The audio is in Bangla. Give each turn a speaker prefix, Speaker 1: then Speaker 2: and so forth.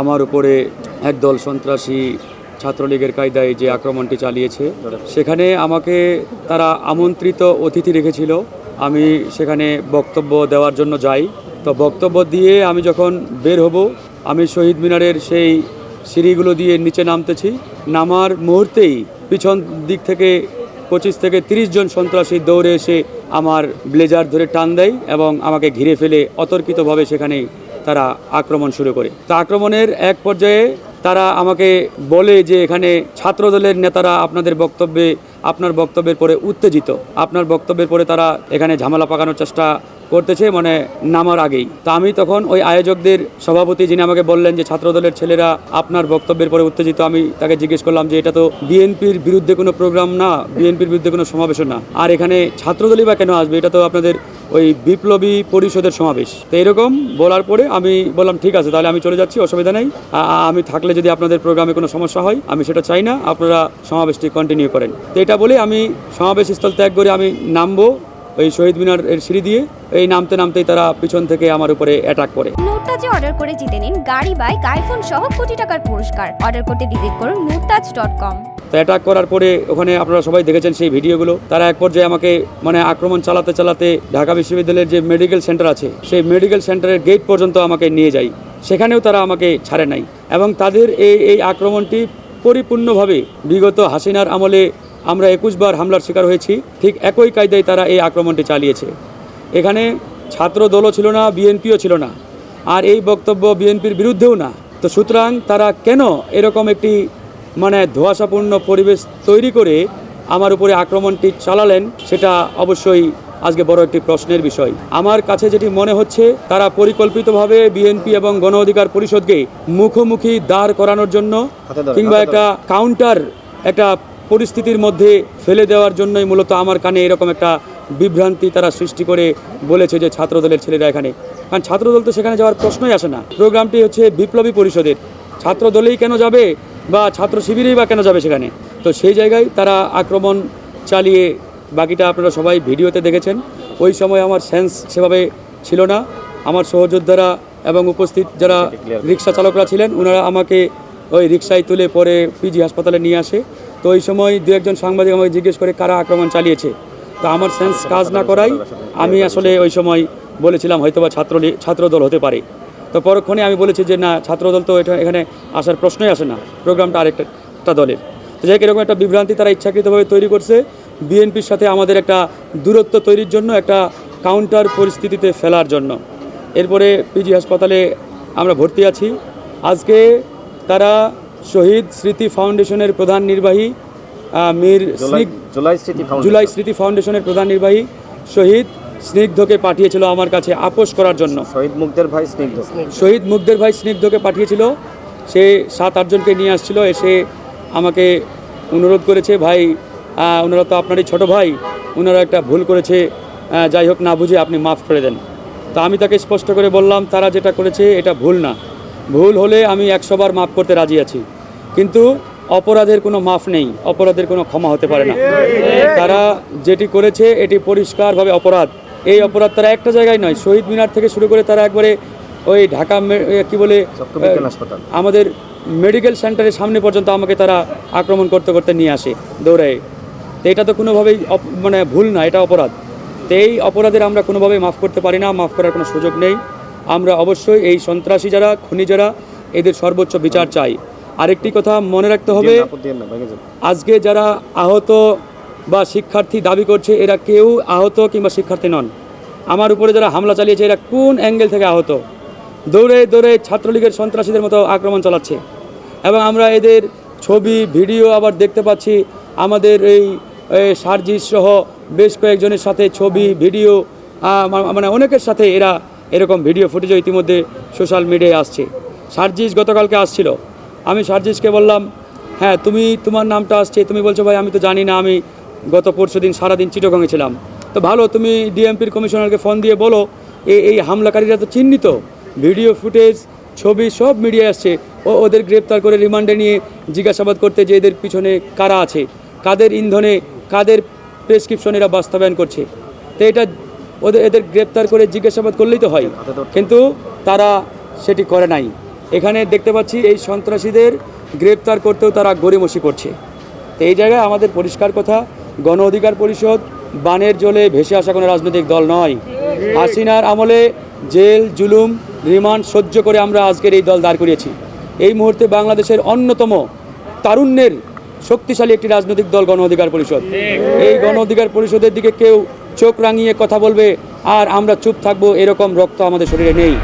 Speaker 1: আমার উপরে একদল সন্ত্রাসী ছাত্রলীগের কায়দায় যে আক্রমণটি চালিয়েছে, সেখানে আমাকে তারা আমন্ত্রিত অতিথি রেখেছিল। আমি সেখানে বক্তব্য দেওয়ার জন্য যাই। তো বক্তব্য দিয়ে আমি যখন বের হব, আমি শহীদ মিনারের সেই সিঁড়িগুলো দিয়ে নিচে নামতেছি। নামার মুহূর্তেই পিছন দিক থেকে 25 থেকে 30 জন সন্ত্রাসী দৌড়ে এসে আমার ব্লেজার ধরে টান দেয় এবং আমাকে ঘিরে ফেলে অতর্কিতভাবে সেখানেই তারা আক্রমণ শুরু করে। তা আক্রমণের এক পর্যায়ে তারা আমাকে বলে যে এখানে ছাত্রদলের নেতারা আপনার বক্তব্যের পরে উত্তেজিত, আপনার বক্তব্যের পরে তারা এখানে ঝামেলা পাকানোর চেষ্টা করতেছে, মানে নামার আগেই। তা আমি তখন ওই আয়োজকদের সভাপতি, যিনি আমাকে বললেন যে ছাত্রদলের ছেলেরা আপনার বক্তব্যের পরে উত্তেজিত, আমি তাকে জিজ্ঞেস করলাম যে এটা তো বিএনপির বিরুদ্ধে কোনো প্রোগ্রাম না, বিএনপির বিরুদ্ধে কোনো সমাবেশও না, আর এখানে ছাত্রদলই বা কেন আসবে, এটা তো আপনাদের ওই বিপ্লবী পরিষদের সমাবেশ। তো এরকম বলার পরে আমি বললাম ঠিক আছে, তাহলে আমি চলে যাচ্ছি, অসুবিধা নেই। আমি থাকলে যদি আপনাদের প্রোগ্রামে কোনো সমস্যা হয়, আমি সেটা চাই না, আপনারা সমাবেশটি কন্টিনিউ করেন। তো এটা বলে আমি সমাবেশ স্থল ত্যাগ করে আমি নামবো ওই শহীদ মিনারের সিঁড়ি দিয়ে। এই নামতেই তারা পিছন থেকে আমার উপরে অ্যাটাক করে।
Speaker 2: নুরতাজে অর্ডার করে জিতে নিন গাড়ি, বাইক, আইফোন সহ কোটি টাকার পুরস্কার। অর্ডার করতে ভিজিট করুন nurtaj.com।
Speaker 1: তো অ্যাটাক করার পরে ওখানে আপনারা সবাই দেখেছেন সেই ভিডিওগুলো। তারা এক পর্যায়ে আমাকে আক্রমণ চালাতে ঢাকা বিশ্ববিদ্যালয়ের যে মেডিকেল সেন্টার আছে, সেই মেডিকেল সেন্টারের গেট পর্যন্ত আমাকে নিয়ে যায়। সেখানেও তারা আমাকে ছাড়ে নাই এবং তাদের এই আক্রমণটি পরিপূর্ণভাবে বিগত হাসিনার আমলে আমরা 21 বার হামলার শিকার হয়েছি, ঠিক একই কায়দায় তারা এই আক্রমণটি চালিয়েছে। এখানে ছাত্র দলও ছিল না, বিএনপিও ছিল না, আর এই বক্তব্য বিএনপির বিরুদ্ধেও না। তো সুতরাং তারা কেন এরকম একটি ধোঁয়াশাপূর্ণ পরিবেশ তৈরি করে আমার উপরে আক্রমণটি চালালেন, সেটা অবশ্যই আজকে বড় একটি প্রশ্নের বিষয়। আমার কাছে যেটি মনে হচ্ছে, তারা পরিকল্পিতভাবে বিএনপি এবং গণ অধিকার পরিষদকে মুখোমুখি দাঁড় করানোর জন্য কিংবা একটা পরিস্থিতির মধ্যে ফেলে দেওয়ার জন্যই মূলত আমার কানে এরকম একটা বিভ্রান্তি তারা সৃষ্টি করে বলেছে যে ছাত্রদলের ছেলেরা এখানে। কারণ ছাত্রদল তো সেখানে যাওয়ার প্রশ্নই আসে না। প্রোগ্রামটি হচ্ছে বিপ্লবী পরিষদের, ছাত্রদলেই কেন যাবে বা ছাত্র শিবিরেই বা কেন যাবে সেখানে? তো সেই জায়গায় তারা আক্রমণ চালিয়ে, বাকিটা আপনারা সবাই ভিডিওতে দেখেছেন। ওই সময় আমার সেন্স সেভাবে ছিল না। আমার সহযোদ্ধারা এবং উপস্থিত যারা রিক্সা চালকরা ছিলেন, ওনারা আমাকে ওই রিক্সায় তুলে পরে পিজি হাসপাতালে নিয়ে আসে। তো ওই সময় দু একজন সাংবাদিক আমাকে জিজ্ঞেস করে কারা আক্রমণ চালিয়েছে। তো আমার সেন্স কাজ না করাই আমি আসলে ওই সময় বলেছিলাম হয়তোবা ছাত্রদল হতে পারে। তো পরক্ষণে আমি বলেছি যে না, ছাত্রদল তো এখানে আসার প্রশ্নই আসে না, প্রোগ্রামটা আরেকটা দলের। তো যাই এরকম একটা বিভ্রান্তি তারা ইচ্ছাকৃতভাবে তৈরি করছে বিএনপির সাথে আমাদের একটা দূরত্ব তৈরির জন্য, একটা কাউন্টার পরিস্থিতিতে ফেলার জন্য। এরপরে পিজি হাসপাতালে আমরা ভর্তি আছি। আজকে তারা শহীদ স্মৃতি ফাউন্ডেশনের প্রধান নির্বাহী জুলাই স্মৃতি ফাউন্ডেশনের প্রধান নির্বাহী শহীদ স্নিগ্ধকে পাঠিয়েছিল আমার কাছে আপোষ করার জন্য।
Speaker 3: শহীদ
Speaker 1: মুগ্ধের ভাই স্নিগ্ধকে পাঠিয়েছিল। সে 7-8 জনকে নিয়ে আসছিল, এসে আমাকে অনুরোধ করেছে, ভাই ওনারা তো আপনারই ছোট ভাই, ওনারা একটা ভুল করেছে, যাই হোক না বুঝে আপনি মাফ করে দেন। তা আমি তাকে স্পষ্ট করে বললাম, তারা যেটা করেছে এটা ভুল না, ভুল হলে আমি 100 বার মাফ করতে রাজি আছি, কিন্তু অপরাধের কোনো মাফ নেই, অপরাধের কোনো ক্ষমা হতে পারে না। তারা যেটি করেছে এটি পরিষ্কারভাবে অপরাধ। এই অপরাধ তারা একটা জায়গায় নয়, শহীদ মিনার থেকে শুরু করে তারা একবারে ওই ঢাকা আমাদের মেডিকেল সেন্টারের সামনে পর্যন্ত আমাকে তারা আক্রমণ করতে করতে নিয়ে আসে দৌড়ায়। তো এটা তো কোনোভাবেই ভুল না, এটা অপরাধ। তো এই অপরাধের আমরা কোনোভাবেই মাফ করতে পারি না, মাফ করার কোনো সুযোগ নেই। আমরা অবশ্যই এই সন্ত্রাসী যারা, খুনি যারা, এদের সর্বোচ্চ বিচার চাই। আরেকটি কথা মনে রাখতে হবে, আজকে যারা আহত বা শিক্ষার্থী দাবি করছে, এরা কেউ আহত কিংবা শিক্ষার্থী নন। আমার উপরে যারা হামলা চালিয়েছে, এরা কোন অ্যাঙ্গেল থেকে আহত, দৌড়ে দৌড়ে ছাত্রলীগের সন্ত্রাসীদের মতো আক্রমণ চালাচ্ছে। এবং আমরা এদের ছবি ভিডিও আবার দেখতে পাচ্ছি, আমাদের এই সার্জিস সহ বেশ কয়েকজনের সাথে ছবি ভিডিও, অনেকের সাথে এরা এরকম ভিডিও ফুটেজও ইতিমধ্যে সোশ্যাল মিডিয়ায় আসছে। সার্জিস গতকালকে আসছিল, আমি সার্জিসকে বললাম, হ্যাঁ তোমার নামটা আসছে, তুমি বলছো ভাই আমি তো জানি না, আমি গত পরশুদিন সারাদিন চিটাগংয়ে ছিলাম। তো ভালো, তুমি ডিএমপির কমিশনারকে ফোন দিয়ে বলো, এই হামলাকারীরা তো চিহ্নিত, ভিডিও ফুটেজ ছবি সব মিডিয়ায় আসছে, ওদের গ্রেপ্তার করে রিমান্ডে নিয়ে জিজ্ঞাসাবাদ করতে যে এদের পিছনে কারা আছে, কাদের ইন্ধনে, কাদের প্রেসক্রিপশন এরা বাস্তবায়ন করছে। তো এটা এদের গ্রেপ্তার করে জিজ্ঞাসাবাদ করলেই তো হয়, কিন্তু তারা সেটি করে নাই। এখানে দেখতে পাচ্ছি এই সন্ত্রাসীদের গ্রেপ্তার করতেও তারা গড়িমসি করছে। তো এই জায়গায় আমাদের পরিষ্কার কথা, গণ অধিকার পরিষদ বানের জলে ভেসে আসা কোনো রাজনৈতিক দল নয়। হাসিনার আমলে জেল, জুলুম, রিমান্ড সহ্য করে আমরা আজকের এই দল দাঁড় করিয়েছি। এই মুহূর্তে বাংলাদেশের অন্যতম তারুণ্যের শক্তিশালী একটি রাজনৈতিক দল গণ অধিকার পরিষদ। এই গণ অধিকার পরিষদের দিকে কেউ চোখ রাঙিয়ে কথা বলবে আর আমরা চুপ থাকবো, এরকম রক্ত আমাদের শরীরে নেই।